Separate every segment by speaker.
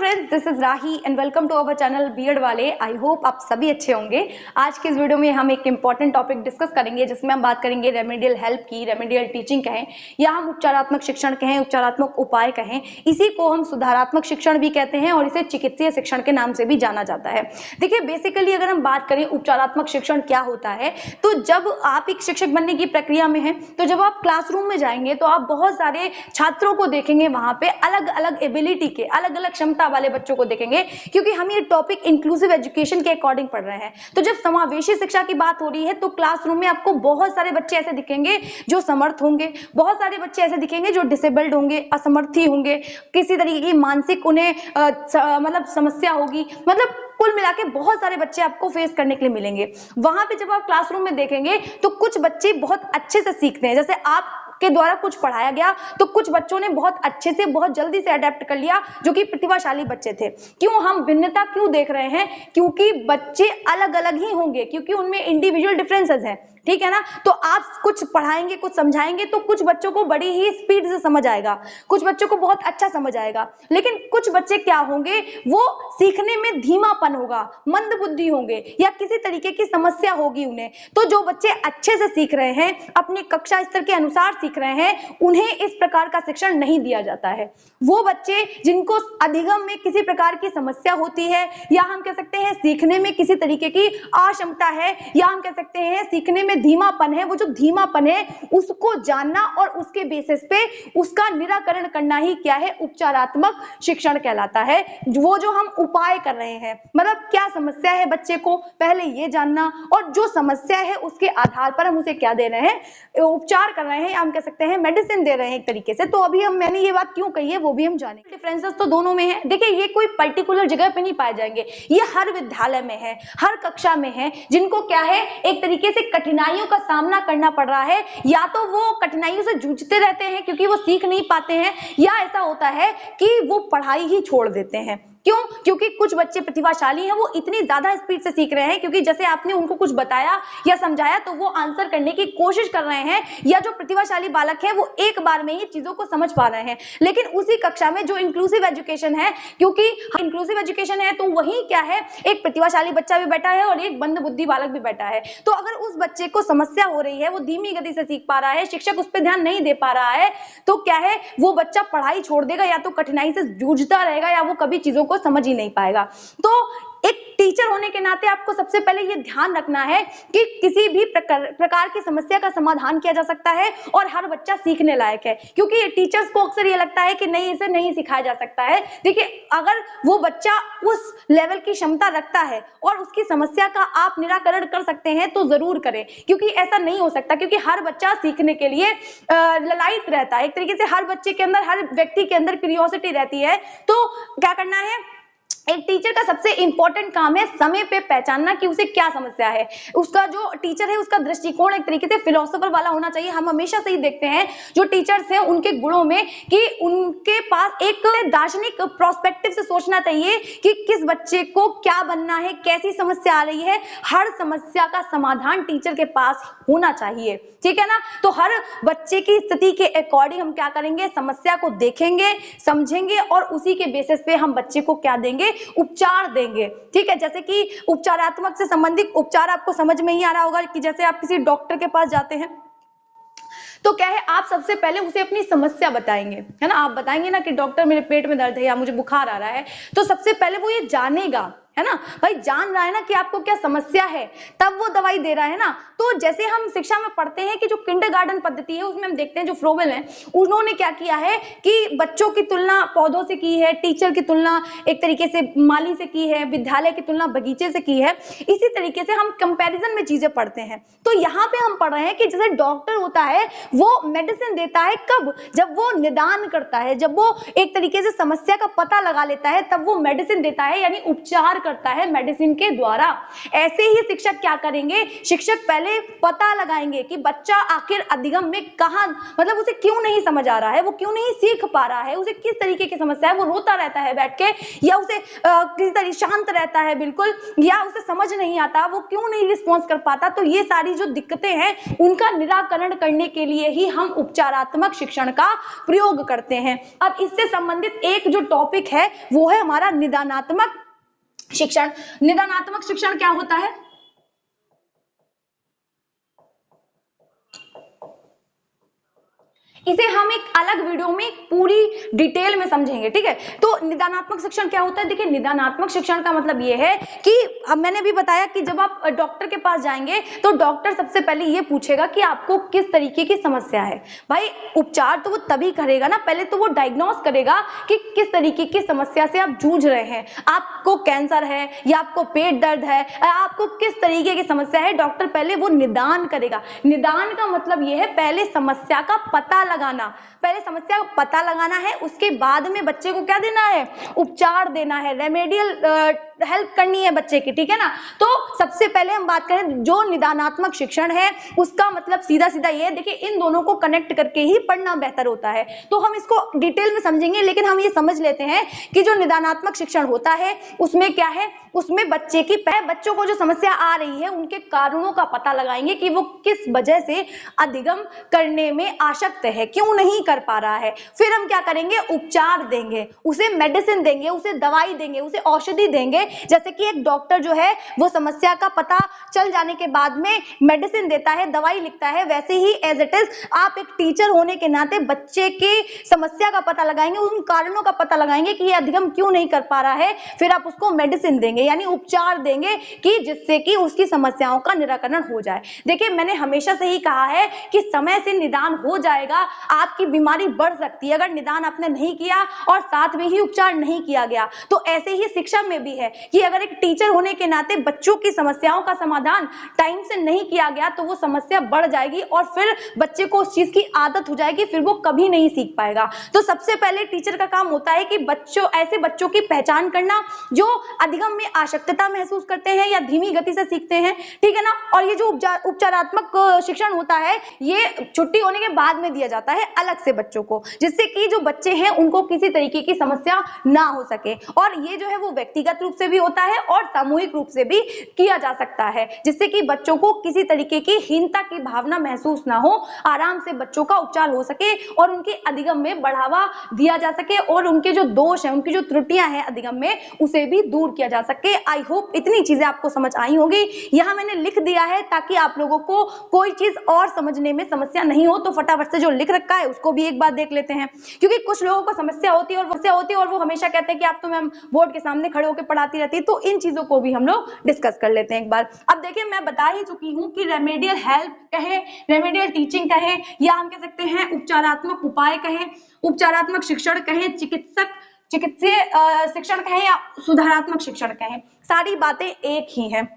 Speaker 1: Friends, this is Rahi and welcome to our channel B Ed वाले। I hope आप सभी अच्छे होंगे। आज के इस वीडियो में हम एक इंपॉर्टेंट टॉपिक डिस्कस करेंगे जिसमें हम बात करेंगे रेमेडियल हेल्प की, रेमेडियल टीचिंग कहें या हम उपचारात्मक शिक्षण कहें, उपचारात्मक उपाय कहें। इसी को हम सुधारात्मक शिक्षण भी कहते हैं और इसे चिकित्सीय शिक्षण के नाम से भी जाना जाता है। देखिए, बेसिकली अगर हम बात करें उपचारात्मक शिक्षण क्या होता है, तो जब आप एक शिक्षक बनने की प्रक्रिया में हैं, तो जब आप क्लासरूम में जाएंगे तो आप बहुत सारे छात्रों को देखेंगे, वहां पे अलग अलग एबिलिटी के, अलग अलग क्षमता वाले बच्चों को देखेंगे, क्योंकि हम ये टॉपिक इंक्लूसिव एजुकेशन के अकॉर्डिंग पढ़ रहे हैं। तो जब समावेशी शिक्षा की बात हो रही है तो क्लासरूम में आपको बहुत सारे बच्चे ऐसे दिखेंगे जो समर्थ होंगे, बहुत सारे बच्चे ऐसे दिखेंगे जो डिसेबल्ड होंगे, असमर्थी होंगे, किसी तरीके की मानसिक उन्हें मतलब समस्या होगी, मतलब कुल मिला के बहुत सारे बच्चे आपको फेस करने के लिए मिलेंगे। वहां पे जब आप क्लासरूम में देखेंगे तो कुछ बच्चे बहुत अच्छे से सीखते हैं, जैसे आप के द्वारा कुछ पढ़ाया गया तो कुछ बच्चों ने बहुत अच्छे से, बहुत जल्दी से अडेप्ट कर लिया, जो कि प्रतिभाशाली बच्चे थे। क्यों हम भिन्नता क्यों देख रहे हैं? क्योंकि बच्चे अलग अलग ही होंगे, क्योंकि उनमें इंडिविजुअल डिफरेंसेस हैं, ठीक है ना। तो आप कुछ पढ़ाएंगे, कुछ समझाएंगे तो कुछ बच्चों को बड़ी ही स्पीड से समझ आएगा, कुछ बच्चों को बहुत अच्छा समझ आएगा, लेकिन कुछ बच्चे क्या होंगे, वो सीखने में धीमापन होगा, मंद बुद्धि होंगे या किसी तरीके की समस्या होगी उन्हें। तो जो बच्चे अच्छे से सीख रहे हैं, अपनी कक्षा स्तर के अनुसार सीख रहे हैं, उन्हें इस प्रकार का शिक्षण नहीं दिया जाता है। वो बच्चे जिनको अधिगम में किसी प्रकार की समस्या होती है, या हम कह सकते हैं सीखने में किसी तरीके की अक्षमता है, या हम कह सकते हैं सीखने में धीमापन है, वो जो धीमापन है उसको जानना और उसके बेसिस पे उसका निराकरण करना ही क्या है, उपचारात्मक शिक्षण कहलाता है। वो जो हम उपाय कर रहे हैं, मतलब क्या समस्या है बच्चे को पहले ये जानना, और जो समस्या है उसके आधार पर हम उसे क्या दे रहे हैं, उपचार कर रहे हैं, या हम कह सकते हैं मेडिसिन दे रहे हैं एक तरीके से। तो अभी मैंने ये बात क्यों कही है वो भी हम जाने। डिफरेंसेस तो दोनों में है। देखिए, ये कोई पर्टिकुलर जगह पे नहीं पाए जाएंगे, ये हर विद्यालय में है, हर कक्षा में है, जिनको क्या है, एक तरीके से कठिनाइयों का सामना करना पड़ रहा है। या तो वो कठिनाइयों से जूझते रहते हैं क्योंकि वो सीख नहीं पाते हैं, या ऐसा होता है कि वो पढ़ाई ही छोड़ देते हैं। क्यों? क्योंकि कुछ बच्चे प्रतिभाशाली हैं, वो इतनी ज्यादा स्पीड से सीख रहे हैं, क्योंकि जैसे आपने उनको कुछ बताया या समझाया तो वो आंसर करने की कोशिश कर रहे हैं, या जो प्रतिभाशाली बालक है वो एक बार में ही चीजों को समझ पा रहे हैं। लेकिन उसी कक्षा में जो इंक्लूसिव एजुकेशन है, क्योंकि इंक्लूसिव एजुकेशन है तो वही क्या है, एक प्रतिभाशाली बच्चा भी बैठा है और एक मंद बुद्धि बालक भी बैठा है। तो अगर उस बच्चे को समस्या हो रही है, वो धीमी गति से सीख पा रहा है, शिक्षक उस पर ध्यान नहीं दे पा रहा है, तो क्या है, वो बच्चा पढ़ाई छोड़ देगा, या तो कठिनाई से जूझता रहेगा, या वो कभी चीजों को समझ ही नहीं पाएगा। तो एक टीचर होने के नाते आपको सबसे पहले ये ध्यान रखना है कि किसी भी प्रकार की समस्या का समाधान किया जा सकता है और हर बच्चा सीखने लायक है। क्योंकि टीचर्स को अक्सर ये लगता है कि नहीं, इसे नहीं सिखाया जा सकता है। देखिए, अगर वो बच्चा उस लेवल की क्षमता रखता है और उसकी समस्या का आप निराकरण कर सकते हैं तो जरूर करें, क्योंकि ऐसा नहीं हो सकता, क्योंकि हर बच्चा सीखने के लिए ललायित रहता है। एक तरीके से हर बच्चे के अंदर, हर व्यक्ति के अंदर क्यूरियोसिटी रहती है। तो क्या करना है, एक टीचर का सबसे इंपॉर्टेंट काम है समय पे पहचानना कि उसे क्या समस्या है। उसका जो टीचर है उसका दृष्टिकोण एक तरीके से फिलोसोफर वाला होना चाहिए। हम हमेशा से ही देखते हैं जो टीचर्स हैं उनके गुणों में कि उनके पास एक दार्शनिक प्रोस्पेक्टिव से सोचना चाहिए कि किस बच्चे को क्या बनना है, कैसी समस्या आ रही है। हर समस्या का समाधान टीचर के पास होना चाहिए, ठीक है ना। तो हर बच्चे की स्थिति के अकॉर्डिंग हम क्या करेंगे, समस्या को देखेंगे, समझेंगे और उसी के बेसिस पे हम बच्चे को क्या देंगे, उपचार देंगे, ठीक है। जैसे कि उपचारात्मक से संबंधित उपचार आपको समझ में ही आ रहा होगा कि जैसे आप किसी डॉक्टर के पास जाते हैं तो क्या है, आप सबसे पहले उसे अपनी समस्या बताएंगे, है ना। आप बताएंगे ना कि डॉक्टर मेरे पेट में दर्द है या मुझे बुखार आ रहा है, तो सबसे पहले वो ये जानेगा, है ना, भाई जान रहा है ना कि आपको क्या समस्या है, तब वो दवाई दे रहा है ना। तो जैसे हम शिक्षा में पढ़ते हैं कि जो किंडरगार्टन पद्धति है उसमें हम देखते हैं जो फ्रोवेल है उन्होंने क्या किया है कि बच्चों की तुलना पौधों से की है, टीचर की तुलना एक तरीके से माली से की है, विद्यालय की तुलना बगीचे से की है। इसी तरीके से हम कंपैरिजन में चीजें पढ़ते हैं। तो यहाँ पे हम पढ़ रहे हैं कि जैसे डॉक्टर होता है वो मेडिसिन देता है, कब, जब वो निदान करता है, जब वो एक तरीके से समस्या का पता लगा लेता है, तब वो मेडिसिन देता है, यानी उपचार करता है मेडिसिन के द्वारा। ऐसे ही शिक्षक क्या करेंगे, शिक्षक पहले पता लगाएंगे कि बच्चा आखिर अधिगम में कहां, मतलब उसे क्यों नहीं समझ आ रहा है, वो क्यों नहीं सीख पा रहा है, उसे किस तरीके की समस्या है, वो रोता रहता है बैठ के, या उसे किसी तरह शांत रहता है बिल्कुल, या उसे समझ नहीं आता, वो क्यों नहीं रिस्पॉन्स कर पाता। तो ये सारी जो दिक्कतें हैं उनका निराकरण करने के लिए ही हम उपचारात्मक शिक्षण का प्रयोग करते हैं। अब इससे संबंधित एक जो टॉपिक है वो है हमारा निदानात्मक शिक्षण। निदानात्मक शिक्षण क्या होता है, इसे हम एक अलग वीडियो में पूरी डिटेल में समझेंगे, ठीक है। तो निदानात्मक शिक्षण क्या होता है, देखिए निदानात्मक शिक्षण का मतलब ये है कि अब मैंने भी बताया कि जब आप डॉक्टर के पास जाएंगे तो डॉक्टर सबसे पहले ये पूछेगा कि आपको किस तरीके की समस्या है। भाई उपचार तो वो तभी करेगा ना, पहले तो वो डायग्नोस करेगा कि किस तरीके की समस्या से आप जूझ रहे हैं, आपको कैंसर है या आपको पेट दर्द है, आपको किस तरीके की समस्या है, डॉक्टर पहले वो निदान करेगा। निदान का मतलब ये है पहले समस्या का पता लगाना, पहले समस्या का पता लगाना है, उसके बाद में बच्चे को क्या देना है, उपचार देना है, रेमेडियल हेल्प करनी है बच्चे की, ठीक है ना। तो सबसे पहले हम बात करें जो निदानात्मक शिक्षण है उसका मतलब सीधा सीधा ये है, देखिए इन दोनों को कनेक्ट करके ही पढ़ना बेहतर होता है। तो हम इसको डिटेल में समझेंगे, लेकिन हम ये समझ लेते हैं कि जो निदानात्मक शिक्षण होता है उसमें क्या है, उसमें बच्चों को जो समस्या आ रही है उनके कारणों का पता लगाएंगे कि वो किस वजह से अधिगम करने में आसक्त है, क्यों नहीं कर पा रहा है। फिर हम क्या करेंगे, उपचार देंगे, उसे मेडिसिन देंगे, उसे दवाई देंगे, उसे औषधि देंगे। जैसे कि एक डॉक्टर जो है वो समस्या का पता चल जाने के बाद में मेडिसिन देता है, दवाई लिखता है, वैसे ही एज इट इज आप एक टीचर होने के नाते बच्चे की समस्या का पता लगाएंगे, उन कारणों का पता लगाएंगे कि ये अधिगम क्यों नहीं कर पा रहा है। फिर आप उसको मेडिसिन देंगे यानी उपचार देंगे कि जिससे कि उसकी समस्याओं का निराकरण हो जाए। देखिए मैंने हमेशा से ही कहा है कि समय से निदान हो जाएगा, आपकी बीमारी बढ़ सकती है अगर निदान आपने नहीं किया और साथ में ही उपचार नहीं किया गया। तो ऐसे ही शिक्षा में भी है कि अगर एक टीचर होने के नाते बच्चों की समस्याओं का समाधान टाइम से नहीं किया गया तो वो समस्या बढ़ जाएगी और फिर बच्चे को उस चीज की आदत हो जाएगी, फिर वो कभी नहीं सीख पाएगा। तो सबसे पहले टीचर का काम होता है कि ऐसे बच्चों की पहचान करना जो अधिगम में आसक्तता महसूस करते हैं या धीमी गति से सीखते हैं, ठीक है ना। और ये जो उपचारात्मक शिक्षण होता है ये छुट्टी होने के बाद में दिया जाता है अलग से बच्चों को, जिससे कि जो बच्चे हैं उनको किसी तरीके की समस्या ना हो सके। और ये जो है वो व्यक्तिगत रूप से भी होता है और सामूहिक रूप से भी किया जा सकता है, जिससे कि बच्चों को किसी तरीके की हीनता की भावना महसूस ना हो, आराम से बच्चों का उपचार हो सके और उनके अधिगम में बढ़ावा दिया जा सके और उनके जो दोष हैं, उनकी जो त्रुटियां हैं अधिगम में, उसे भी दूर किया जा सके। आई होप इतनी चीजें आपको समझ आई होगी। यहाँ मैंने लिख दिया है ताकि आप लोगों को कोई चीज और समझने में समस्या नहीं हो, तो फटाफट से जो लिख रखा है उसको भी एक बार देख लेते हैं, क्योंकि कुछ लोगों को समस्या होती है और वो हमेशा कहते हैं कि आप तो मैम बोर्ड के सामने खड़े होकर पढ़ाती रहती है। तो इन चीजों को भी हम लोग डिस्कस कर लेते हैं एक बार। अब देखिए मैं बता ही चुकी हूँ कि रेमेडियल हेल्प कहे, रेमेडियल टीचिंग कहे, या हम कह सकते हैं उपचारात्मक उपाय कहे, उपचारात्मक शिक्षण कहे, चिकित्सीय शिक्षण कहें या सुधारात्मक शिक्षण कहें, सारी बातें एक ही हैं।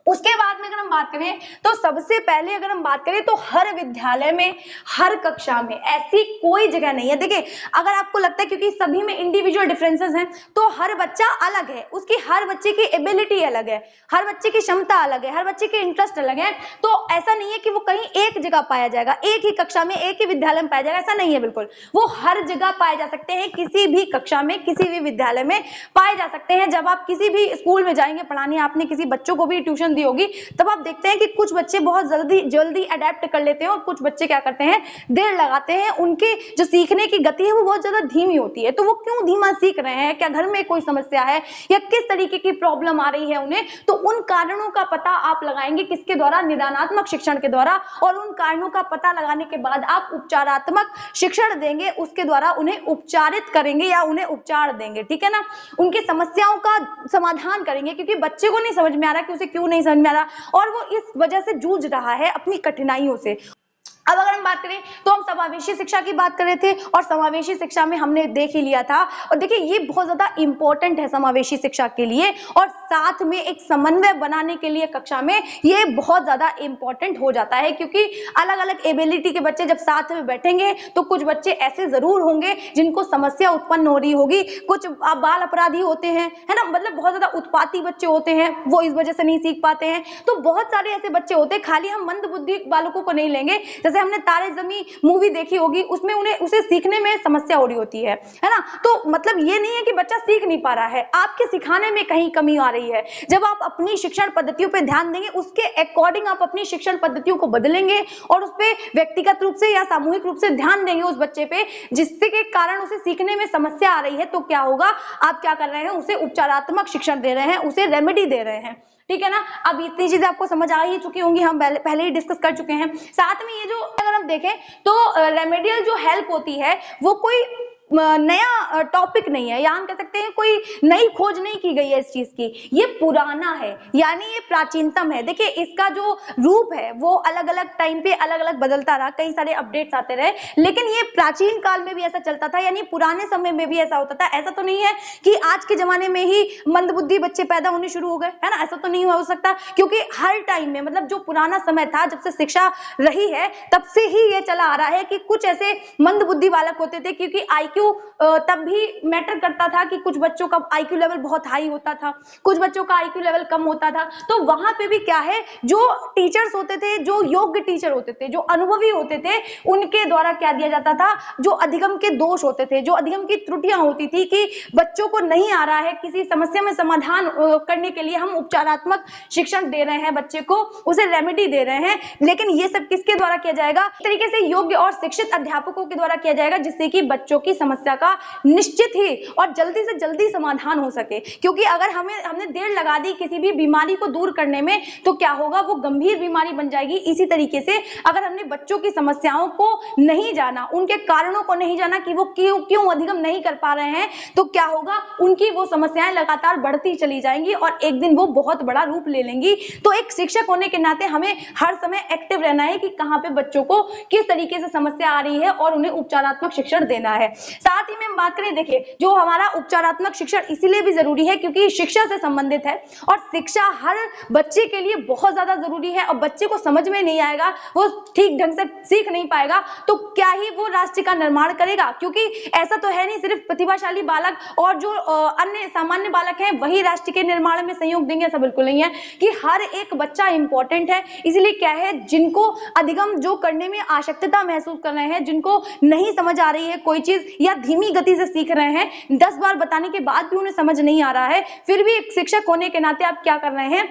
Speaker 1: उसके बाद में अगर हम बात करें तो सबसे पहले अगर हम बात करें तो हर विद्यालय में हर कक्षा में ऐसी कोई जगह नहीं है। देखिए अगर आपको लगता है क्योंकि सभी में इंडिविजुअल डिफरेंसेस हैं तो हर बच्चा अलग है, उसकी हर बच्चे की एबिलिटी अलग है, हर बच्चे की क्षमता अलग है, हर बच्चे के इंटरेस्ट अलग है। तो ऐसा नहीं है कि वो कहीं एक जगह पाया जाएगा, एक ही कक्षा में एक ही विद्यालय में पाया जाएगा, ऐसा नहीं है बिल्कुल। वो हर जगह पाए जा सकते हैं, किसी भी कक्षा में किसी भी विद्यालय में पाए जा सकते हैं। जब आप किसी भी स्कूल में जाएंगे पढ़ाने, आपने किसी बच्चों को भी ट्यूशन दी होगी, तब आप देखते हैं कि कुछ बच्चे बहुत जल्दी अडेप्ट कर लेते हैं और कुछ बच्चे क्या करते हैं, देर लगाते हैं। उनके जो सीखने की गति है वो बहुत ज्यादा धीमी होती है। तो वो क्यों धीमा सीख रहे हैं, क्या घर में कोई समस्या है या किस तरीके की प्रॉब्लम आ रही है उन्हें, तो उन कारणों का पता आप लगाएंगे किसके द्वारा, निदानात्मक शिक्षण के द्वारा। और उन कारणों का पता लगाने के बाद आप उपचारात्मक शिक्षण देंगे, उसके द्वारा उन्हें उपचारित करेंगे या उन्हें उपचार देंगे, ठीक है ना। उनकी समस्याओं का समाधान करेंगे, क्योंकि बच्चे को नहीं समझ में आ रहा कि उसे क्यों नहीं समझ में आ रहा और वो इस वजह से जूझ रहा है अपनी कठिनाइयों से। अब अगर हम बात करें तो हम समावेशी शिक्षा की बात कर रहे थे और समावेशी शिक्षा में हमने देख ही लिया था। और देखिए ये बहुत ज्यादा इंपॉर्टेंट है समावेशी शिक्षा के लिए, और साथ में एक समन्वय बनाने के लिए कक्षा में ये बहुत ज्यादा इंपॉर्टेंट हो जाता है, क्योंकि अलग अलग एबिलिटी के बच्चे जब साथ में बैठेंगे तो कुछ बच्चे ऐसे जरूर होंगे जिनको समस्या उत्पन्न हो रही होगी, कुछ बाल अपराधी होते हैं, है ना, मतलब बहुत ज्यादा उत्पाती बच्चे होते हैं, वो इस वजह से नहीं सीख पाते हैं। तो बहुत सारे ऐसे बच्चे होते हैं, खाली हम मंद बुद्धि बालकों को नहीं लेंगे। जैसे हमने तारे ज़मीं मूवी देखी होगी, उसमें उसे सीखने में समस्या हो रही होती है ना। तो मतलब ये नहीं है कि बच्चा सीख नहीं पा रहा है, आपके सिखाने में कहीं कमी आ रही है। जब आप अपनी शिक्षण पद्धतियों पे ध्यान देंगे, उसके अकॉर्डिंग आप अपनी शिक्षण पद्धतियों को बदलेंगे और उस पे व्यक्तिगत रूप से या सामूहिक रूप से ध्यान देंगे उस बच्चे पे, जिससे के कारण उसे सीखने में समस्या आ रही है, तो क्या होगा, आप क्या कर रहे हैं, उसे उपचारात्मक शिक्षण दे रहे हैं, उसे रेमेडी दे रहे हैं। ठीक है ना। अब इतनी चीजें आपको समझ आ ही चुकी होंगी, हम पहले ही डिस्कस कर चुके हैं। साथ में ये जो अगर हम देखें तो रेमेडियल जो हेल्प होती है वो कोई नया टॉपिक नहीं है, या हम कह सकते हैं कोई नई खोज नहीं की गई है इस चीज की, ये पुराना है, यानी ये प्राचीनतम है। देखिए इसका जो रूप है वो अलग अलग टाइम पे अलग अलग बदलता रहा, कई सारे अपडेट्स आते रहे, लेकिन ये प्राचीन काल में भी ऐसा चलता था, यानी पुराने समय में भी ऐसा होता था। ऐसा तो नहीं है कि आज के जमाने में ही मंदबुद्धि बच्चे पैदा होने शुरू हो गए, है ना, ऐसा तो नहीं हो सकता, क्योंकि हर टाइम में, मतलब जो पुराना समय था, जब से शिक्षा रही है तब से ही ये चला आ रहा है कि कुछ ऐसे मंदबुद्धि बालक होते थे, क्योंकि आईक्यू तब भी मैटर करता था कि कुछ बच्चों का आईक्यू लेवल बहुत हाई होता था, कुछ बच्चों का आईक्यू लेवल कम होता था। तो वहां पे भी क्या है, जो टीचर्स होते थे, जो योग्य टीचर होते थे, जो अनुभवी होते थे, उनके द्वारा क्या दिया जाता था, जो अधिगम के दोष होते थे, जो अधिगम की त्रुटियां होती थी कि बच्चों को नहीं आ रहा है, किसी समस्या में समाधान करने के लिए हम उपचारात्मक शिक्षण दे रहे हैं, बच्चे को उसे रेमेडी दे रहे हैं, लेकिन ये सब किसके द्वारा किया जाएगा, एक तरीके से योग्य और शिक्षित अध्यापकों के द्वारा किया जाएगा, जिससे कि बच्चों की समस्या का निश्चित ही और जल्दी से जल्दी समाधान हो सके। क्योंकि अगर हमने देर लगा दी किसी भी बीमारी को दूर करने में, तो क्या होगा, वो गंभीर बीमारी बन जाएगी। इसी तरीके से अगर हमने बच्चों की समस्याओं को नहीं जाना, उनके कारणों को नहीं जाना कि वो क्यों अधिगम नहीं कर पा रहे हैं, तो क्या होगा, उनकी वो समस्याएं लगातार बढ़ती चली जाएंगी और एक दिन वो बहुत बड़ा रूप ले लेंगी। तो एक शिक्षक होने के नाते हमें हर समय एक्टिव रहना है कि कहां पे बच्चों को किस तरीके से समस्या आ रही है और उन्हें उपचारात्मक शिक्षण देना है। साथ ही में हम बात करें, देखिए जो हमारा उपचारात्मक शिक्षण इसीलिए भी जरूरी है क्योंकि शिक्षा से संबंधित है, और शिक्षा हर बच्चे के लिए बहुत ज्यादा जरूरी है। और बच्चे को समझ में नहीं आएगा, वो ठीक ढंग से सीख नहीं पाएगा, तो क्या ही वो राष्ट्र का निर्माण करेगा। क्योंकि ऐसा तो है नहीं सिर्फ प्रतिभाशाली बालक और जो अन्य सामान्य बालक हैं वही राष्ट्र के निर्माण में सहयोग देंगे, ऐसा बिल्कुल नहीं है कि हर एक बच्चा इंपॉर्टेंट है। इसलिए क्या है, जिनको अधिगम जो करने में आवश्यकता महसूस कर रहे हैं, जिनको नहीं समझ आ रही है कोई चीज या धीमी गति से सीख रहे हैं, 10 बार बताने के बाद भी उन्हें समझ नहीं आ रहा है, फिर भी एक शिक्षक होने के नाते आप क्या कर रहे हैं,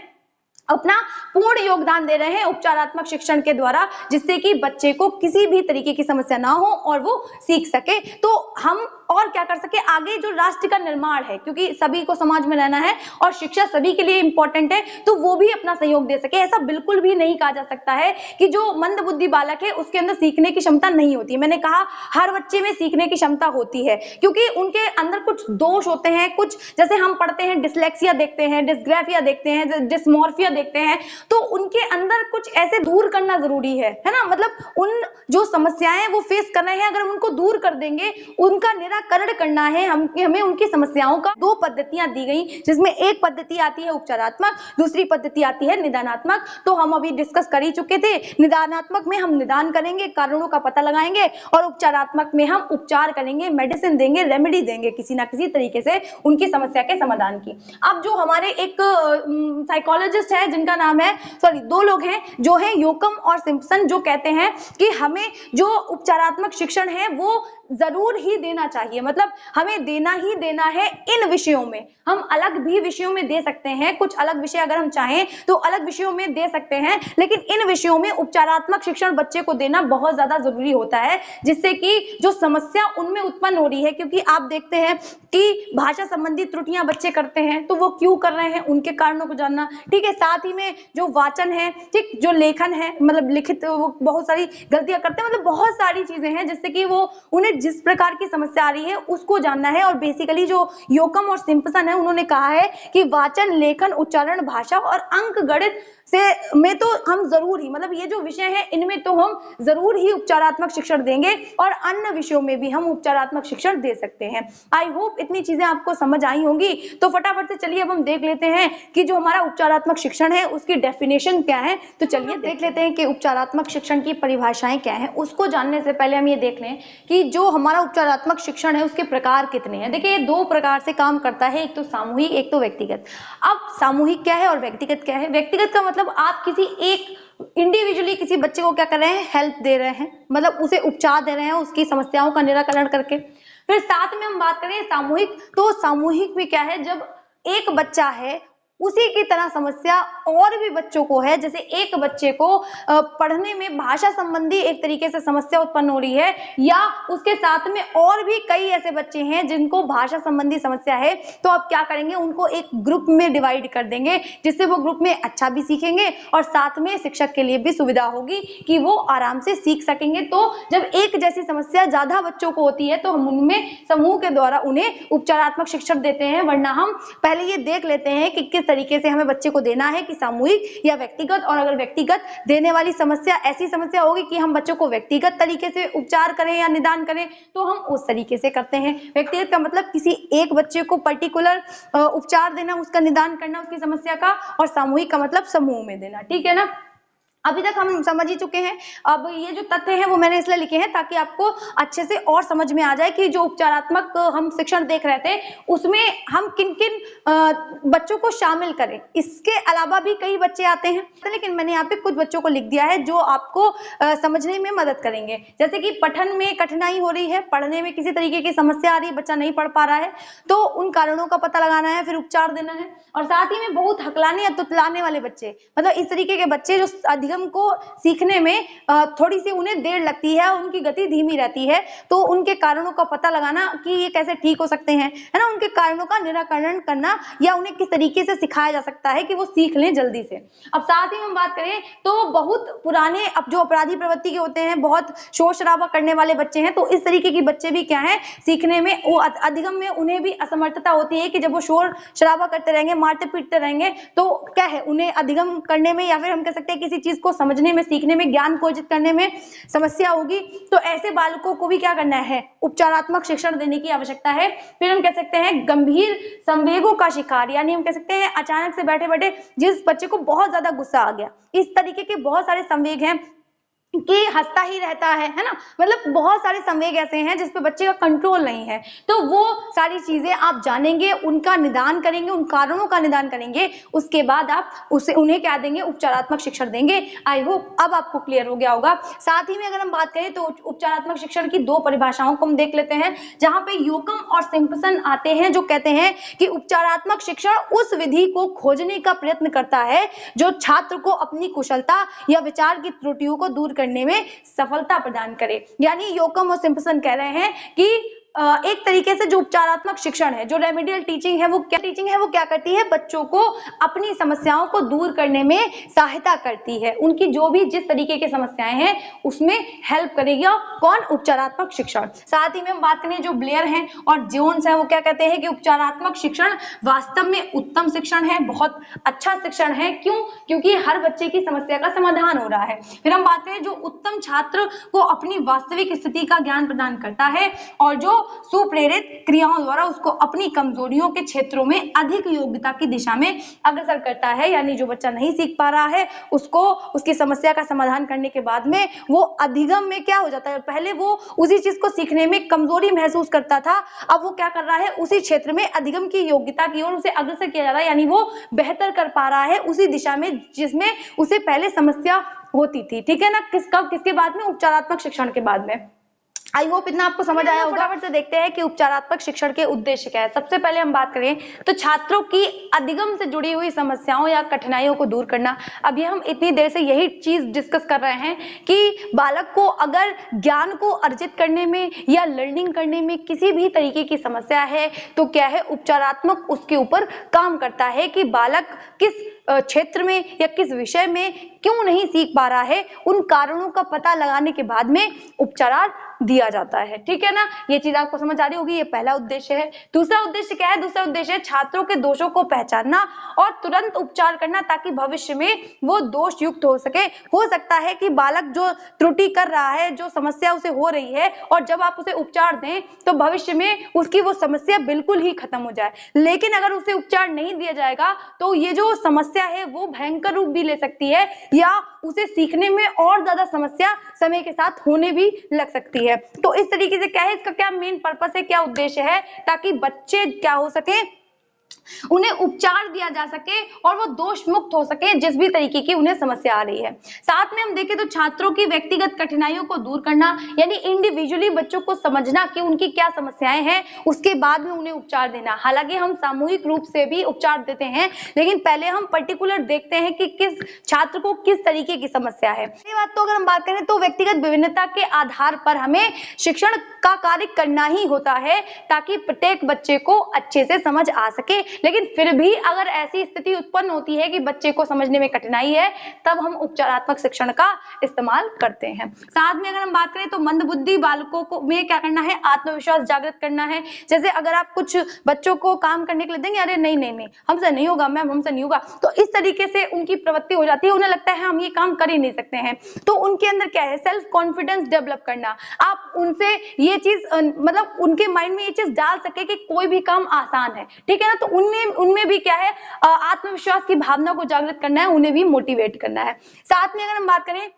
Speaker 1: अपना पूर्ण योगदान दे रहे हैं उपचारात्मक शिक्षण के द्वारा, जिससे कि बच्चे को किसी भी तरीके की समस्या ना हो और वो सीख सके। तो हम और क्या कर सके आगे, जो राष्ट्र का निर्माण है, क्योंकि सभी को समाज में रहना है और शिक्षा सभी के लिए इंपॉर्टेंट है, तो वो भी अपना सहयोग दे सके। ऐसा बिल्कुल भी नहीं कहा जा सकता है कि जो मंदबुद्धि बालक है उसके अंदर सीखने की क्षमता नहीं होती। मैंने कहा हर बच्चे में सीखने की क्षमता होती है, क्योंकि उनके अंदर कुछ दोष होते हैं, कुछ जैसे हम पढ़ते हैं डिसलेक्सिया देखते हैं, डिस्ग्राफिया देखते हैं, डिस्मॉर्फिया देखते हैं, तो उनके अंदर कुछ ऐसे दूर करना जरूरी है ना। मतलब उन जो समस्याएं वो फेस कर रहे हैं, अगर हम उनको दूर कर देंगे, उनका निराकरण करना है, हमें उनकी समस्याओं का दो पद्धतियां दी गई, जिसमें एक पद्धति आती है उपचारात्मक, दूसरी पद्धति आती है निदानात्मक। तो हम अभी डिस्कस कर ही चुके थे, निदानात्मक में हम निदान करेंगे, कारणों का पता लगाएंगे, और उपचारात्मक में हम उपचार करेंगे, मेडिसिन देंगे, रेमेडी देंगे किसी ना किसी तरीके से उनकी समस्या के समाधान की। अब जो हमारे एक साइकोलॉजिस्ट है जिनका नाम है, दो लोग हैं जो है योकम और सिम्पसन, जो कहते हैं कि हमें जो उपचारात्मक शिक्षण है वो जरूर ही देना चाहिए। मतलब हमें देना ही देना है इन विषयों में। हम अलग भी विषयों में दे सकते हैं, कुछ अलग विषय अगर हम चाहें तो अलग विषयों में दे सकते हैं, लेकिन इन विषयों में उपचारात्मक शिक्षण बच्चे को देना बहुत ज्यादा जरूरी होता है, जिससे कि जो समस्या उनमें उत्पन्न हो रही है, क्योंकि आप देखते हैं कि भाषा संबंधी त्रुटियां बच्चे करते हैं, तो वो क्यों कर रहे हैं, उनके कारणों को जानना, ठीक है। साथ ही में जो वाचन है, ठीक, जो लेखन है, मतलब लिखित वो बहुत सारी गलतियां करते हैं, मतलब बहुत सारी चीजें हैं जिससे कि वो उन्हें जिस प्रकार की समस्या आ रही है उसको जानना है। और बेसिकली जो योकम और सिम्पसन है उन्होंने कहा है कि वाचन, लेखन, उच्चारण, भाषा और अंक गणित से में तो हम जरूर ही, मतलब ये जो विषय है इनमें तो हम जरूर ही उपचारात्मक शिक्षण देंगे और अन्य विषयों में भी हम उपचारात्मक शिक्षण दे सकते हैं। आई होप इतनी चीजें आपको समझ आई होंगी। तो फटाफट से चलिए अब हम देख लेते हैं कि जो हमारा उपचारात्मक शिक्षण है उसकी डेफिनेशन क्या है। तो चलिए देख लेते हैं कि उपचारात्मक शिक्षण की परिभाषाएं क्या है। उसको जानने से पहले हम ये देख लें कि जो हमारा उपचारात्मक शिक्षण है उसके प्रकार कितने हैं। देखिए, ये दो प्रकार से काम करता है, एक तो सामूहिक, एक तो व्यक्तिगत। अब सामूहिक क्या है और व्यक्तिगत क्या है? व्यक्तिगत का मतलब आप किसी एक इंडिविजुअली किसी बच्चे को क्या कर रहे हैं, हेल्प दे रहे हैं, मतलब उसे उपचार दे रहे हैं उसकी समस्याओं का निराकरण करके। फिर साथ में हम बात करें सामूहिक, तो सामूहिक में क्या है, जब एक बच्चा है उसी की तरह समस्या और भी बच्चों को है। जैसे एक बच्चे को पढ़ने में भाषा संबंधी एक तरीके से समस्या उत्पन्न हो रही है, या उसके साथ में और भी कई ऐसे बच्चे हैं जिनको भाषा संबंधी समस्या है, तो आप क्या करेंगे, उनको एक ग्रुप में डिवाइड कर देंगे जिससे वो ग्रुप में अच्छा भी सीखेंगे और साथ में शिक्षक के लिए भी सुविधा होगी कि वो आराम से सीख सकेंगे। तो जब एक जैसी समस्या ज्यादा बच्चों को होती है तो हम उनमें समूह के द्वारा उन्हें उपचारात्मक शिक्षण देते हैं। वरना हम पहले ये देख लेते हैं कि किस तरीके से हमें बच्चे को देना है, कि सामूहिक या व्यक्तिगत। और अगर व्यक्तिगत देने वाली समस्या ऐसी समस्या होगी कि हम बच्चों को व्यक्तिगत तरीके से उपचार करें या निदान करें, तो हम उस तरीके से करते हैं। व्यक्तिगत का मतलब किसी एक बच्चे को पर्टिकुलर उपचार देना, उसका निदान करना उसकी समस्या का, और सामूहिक का मतलब समूह में देना। ठीक है ना, अभी तक हम समझ ही चुके हैं। अब ये जो तथ्य हैं वो मैंने इसलिए लिखे हैं ताकि आपको अच्छे से और समझ में आ जाए कि जो उपचारात्मक हम शिक्षण देख रहे थे उसमें हम किन किन बच्चों को शामिल करें। इसके अलावा भी कई बच्चे आते हैं, लेकिन मैंने यहाँ पे कुछ बच्चों को लिख दिया है जो आपको समझने में मदद करेंगे। जैसे कि पठन में कठिनाई हो रही है, पढ़ने में किसी तरीके की समस्या आ रही है, बच्चा नहीं पढ़ पा रहा है, तो उन कारणों का पता लगाना है, फिर उपचार देना है। और साथ ही में बहुत हकलाने या तुतलाने वाले बच्चे, मतलब इस तरीके के बच्चे जो अधिगम को सीखने में थोड़ी सी उन्हें देर लगती है, उनकी गति धीमी रहती है, तो उनके कारणों का पता लगाना कि ये कैसे ठीक हो सकते हैं, है ना, उनके कारणों का निराकरण करना, या उन्हें किस तरीके से सिखाया जा सकता है कि वो सीख लें जल्दी से। अब साथ ही हम बात करें तो बहुत पुराने, अब जो अपराधी प्रवृत्ति के होते हैं, बहुत शोर शराबा करने वाले बच्चे हैं, तो इस तरीके के बच्चे भी क्या है, सीखने में, वो अधिगम में उन्हें भी असमर्थता होती है कि जब वो शोर शराबा करते रहेंगे, मारते पीटते रहेंगे, तो क्या है, उन्हें अधिगम करने में, या फिर हम कह सकते हैं किसी चीज को समझने में, सीखने में, ज्ञान को अर्जित करने में समस्या होगी। तो ऐसे बालकों को भी क्या करना है, उपचारात्मक शिक्षण देने की आवश्यकता है। फिर हम कह सकते हैं गंभीर संवेगों का शिकार, यानी हम कह सकते हैं अचानक से बैठे बैठे जिस बच्चे को बहुत ज्यादा गुस्सा आ गया, इस तरीके के बहुत सारे संवेग हैं कि हंसता ही रहता है ना, मतलब बहुत सारे संवेग ऐसे हैं जिस पे बच्चे का कंट्रोल नहीं है। तो वो सारी चीजें आप जानेंगे, उनका निदान करेंगे, उन कारणों का निदान करेंगे, उसके बाद आप उन्हें क्या देंगे, उपचारात्मक शिक्षण देंगे। आई होप अब आपको क्लियर हो गया होगा। साथ ही में अगर हम बात करें तो उपचारात्मक शिक्षण की दो परिभाषाओं को हम देख लेते हैं, जहां पे योकम और सिम्पसन आते हैं, जो कहते हैं कि उपचारात्मक शिक्षण उस विधि को खोजने का प्रयत्न करता है जो छात्र को अपनी कुशलता या विचार की त्रुटियों को दूर करने में सफलता प्रदान करे। यानी योकम और सिम्पसन कह रहे हैं कि एक तरीके से जो उपचारात्मक शिक्षण है, जो रेमेडियल टीचिंग है, वो क्या करती है, बच्चों को अपनी समस्याओं को दूर करने में सहायता करती है। उनकी जो भी जिस तरीके की समस्याएं हैं उसमें हेल्प करेगी। कौन, उपचारात्मक शिक्षण। साथ ही में हम बात करें जो ब्लेयर हैं और जोन्स हैं, वो क्या कहते हैं कि उपचारात्मक शिक्षण वास्तव में उत्तम शिक्षण है, बहुत अच्छा शिक्षण है। क्यों? क्योंकि हर बच्चे की समस्या का समाधान हो रहा है। फिर हम बात करें जो उत्तम छात्र को अपनी वास्तविक स्थिति का ज्ञान प्रदान करता है और जो सुप्रेरित क्रियाओं द्वारा उसको अपनी कमजोरियों के क्षेत्रों में अधिक योग्यता की दिशा में अग्रसर करता है। यानी जो बच्चा नहीं सीख पा रहा है उसको उसकी समस्या का समाधान करने के बाद में वो अधिगम में क्या हो जाता है, पहले वो उसी चीज को सीखने में कमजोरी महसूस करता था, अब वो क्या कर रहा है, उसी क्षेत्र में अधिगम की योग्यता की ओर उसे अग्रसर किया जा रहा है। यानी वो बेहतर कर पा रहा है उसी दिशा में जिसमें उसे पहले समस्या होती थी। ठीक है ना, किसके बाद में, उपचारात्मक शिक्षण के बाद में। आई होप इतना आपको समझ आया होगा। फटाफट से देखते हैं कि उपचारात्मक शिक्षण के उद्देश्य क्या है। सबसे पहले हम बात करें तो छात्रों की अधिगम से जुड़ी हुई समस्याओं या कठिनाइयों को दूर करना। अब ये हम इतनी देर से यही चीज डिस्कस कर रहे हैं कि बालक को अगर ज्ञान को अर्जित करने में या लर्निंग करने में किसी भी तरीके की समस्या है तो क्या है, उपचारात्मक उसके ऊपर काम करता है कि बालक किस क्षेत्र में या किस विषय में क्यों नहीं सीख पा रहा है, उन कारणों का पता लगाने के बाद में दिया जाता है। ठीक है ना, ये चीज आपको समझ आ रही होगी। ये पहला उद्देश्य है। दूसरा उद्देश्य क्या है? दूसरा उद्देश्य है छात्रों के दोषों को पहचानना और तुरंत उपचार करना, ताकि भविष्य में वो दोष युक्त हो सके। हो सकता है कि बालक जो त्रुटि कर रहा है, जो समस्या उसे हो रही है, और जब आप उसे उपचार दें तो भविष्य में उसकी वो समस्या बिल्कुल ही खत्म हो जाए। लेकिन अगर उसे उपचार नहीं दिया जाएगा तो ये जो समस्या है वो भयंकर रूप भी ले सकती है, या उसे सीखने में और ज्यादा समस्या समय के साथ होने भी लग सकती है। तो इस तरीके से क्या है, इसका क्या मेन पर्पस है, क्या उद्देश्य है, ताकि बच्चे क्या हो सके, उन्हें उपचार दिया जा सके और वो दोष मुक्त हो सके जिस भी तरीके की उन्हें समस्या आ रही है। साथ में हम देखें तो छात्रों की व्यक्तिगत कठिनाइयों को दूर करना, यानी इंडिविजुअली बच्चों को समझना कि उनकी क्या समस्याएं हैं, उसके बाद में उन्हें उपचार देना। हालांकि हम सामूहिक रूप से भी उपचार देते हैं, लेकिन पहले हम पर्टिकुलर देखते हैं कि किस छात्र को किस तरीके की समस्या है। ये बात तो अगर हम बात करें तो व्यक्तिगत विभिन्नता के आधार पर हमें शिक्षण का कार्य करना ही होता है, ताकि प्रत्येक बच्चे को अच्छे से समझ आ सके। लेकिन फिर भी अगर ऐसी स्थिति उत्पन्न होती है कि बच्चे को समझने में कठिनाई है, तब हम उपचारात्मक शिक्षण का इस्तेमाल करते हैं। साथ में अगर हम बात करें तो मंदबुद्धि बालकों को में क्या करना है, आत्मविश्वास जागृत करना है। जैसे अगर आप कुछ बच्चों को काम करने के लिए देंगे, अरे नहीं नहीं नहीं हमसे नहीं होगा मैम, हमसे नहीं होगा, तो इस तरीके से उनकी प्रवृत्ति हो जाती है, उन्हें लगता है हम ये काम कर ही नहीं सकते हैं। तो उनके अंदर क्या है, सेल्फ कॉन्फिडेंस डेवलप करना। आप उनसे ये चीज मतलब उनके माइंड में ये चीज डाल सके कि कोई भी काम आसान है। ठीक है ना, तो उनमें भी क्या है, आत्मविश्वास की भावना को जागृत करना है, उन्हें भी मोटिवेट करना है। साथ में अगर हम बात करें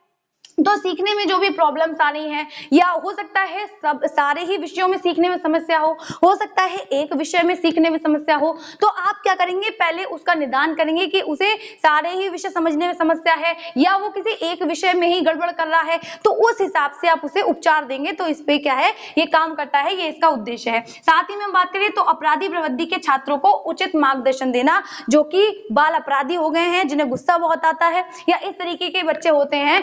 Speaker 1: तो सीखने में जो भी प्रॉब्लम्स आ रही हैं, या हो सकता है सब सारे ही विषयों में सीखने में समस्या हो सकता है एक विषय में सीखने में समस्या हो, तो आप क्या करेंगे, पहले उसका निदान करेंगे कि उसे सारे ही विषय समझने में समस्या है या वो किसी एक विषय में ही गड़बड़ कर रहा है, तो उस हिसाब से आप उसे उपचार देंगे। तो इस पे क्या है, ये काम करता है, ये इसका उद्देश्य है। साथ ही में हम बात करें तो अपराधी प्रवृत्ति के छात्रों को उचित मार्गदर्शन देना, जो कि बाल अपराधी हो गए हैं, जिन्हें गुस्सा बहुत आता है, या इस तरीके के बच्चे होते हैं,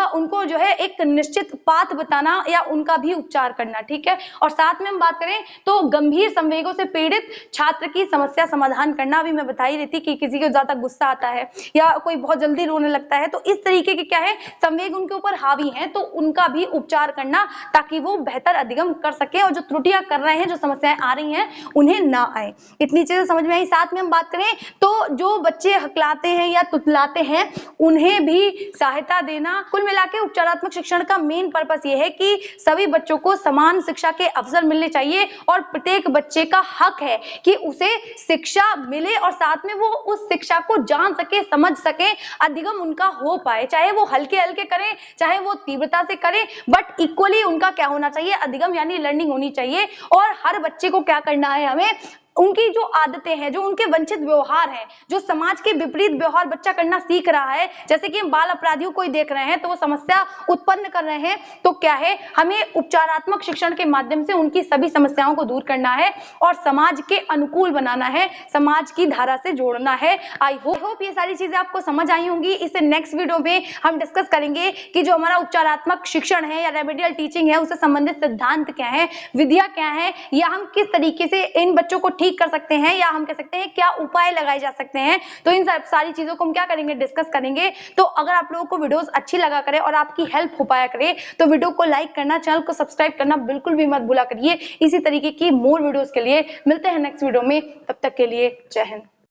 Speaker 1: उनको जो है एक निश्चित पाथ बताना या उनका भी उपचार करना। ठीक है, और साथ में हम बात करें तो गंभीर संवेगों से पीड़ित छात्र की समस्या समाधान करना। भी मैं बता ही रही थी कि किसी को ज्यादा गुस्सा आता है या कोई बहुत जल्दी रोने लगता है, तो इस तरीके के क्या है, संवेग उनके ऊपर हावी हैं, तो उनका भी उपचार करना, ताकि वो बेहतर अधिगम कर सके और जो त्रुटियां कर रहे हैं, जो समस्याएं आ रही हैं, उन्हें ना आए। इतनी चीजें समझ में आई। साथ में हम बात करें तो जो बच्चे हकलाते हैं या तुतलाते हैं, उन्हें भी सहायता देना। कुल मिलाकर उपचारात्मक शिक्षण का मेन पर्पस ये है कि सभी बच्चों को समान शिक्षा के अवसर मिलने चाहिए, और प्रत्येक बच्चे का हक है कि उसे शिक्षा मिले और साथ में वो उस शिक्षा को जान सके, समझ सके, अधिगम उनका हो पाए। चाहे वो हल्के हल्के करें, चाहे वो तीव्रता से करें, बट इक्वली उनका क्या होना चाहिए, अधिगम यानी लर्निंग होनी चाहिए। और हर बच्चे को क्या करना है, हमें उनकी जो आदतें हैं, जो उनके वंचित व्यवहार हैं, जो समाज के विपरीत व्यवहार बच्चा करना सीख रहा है, जैसे कि हम बाल अपराधियों को ही देख रहे हैं, तो वो समस्या उत्पन्न कर रहे हैं, तो क्या है, हमें उपचारात्मक शिक्षण के माध्यम से उनकी सभी समस्याओं को दूर करना है और समाज के अनुकूल बनाना है, समाज की धारा से जोड़ना है। आई होप ये सारी चीजें आपको समझ आई होंगी। इससे नेक्स्ट वीडियो में हम डिस्कस करेंगे कि जो हमारा उपचारात्मक शिक्षण है या रेमेडियल टीचिंग है, उससे संबंधित सिद्धांत क्या है, विधियां क्या है, या हम किस तरीके से इन बच्चों को ठीक कर सकते हैं, या हम कह सकते हैं क्या उपाय लगाए जा सकते हैं। तो इन सारी चीजों को हम क्या करेंगे, डिस्कस करेंगे। तो अगर आप लोगों को वीडियोस अच्छी लगा करे और आपकी हेल्प हो पाया करे, तो वीडियो को लाइक करना, चैनल को सब्सक्राइब करना बिल्कुल भी मत भूला करिए। इसी तरीके की मोर वीडियोस के लिए मिलते हैं नेक्स्ट वीडियो में, तब तक के लिए जय हिंद।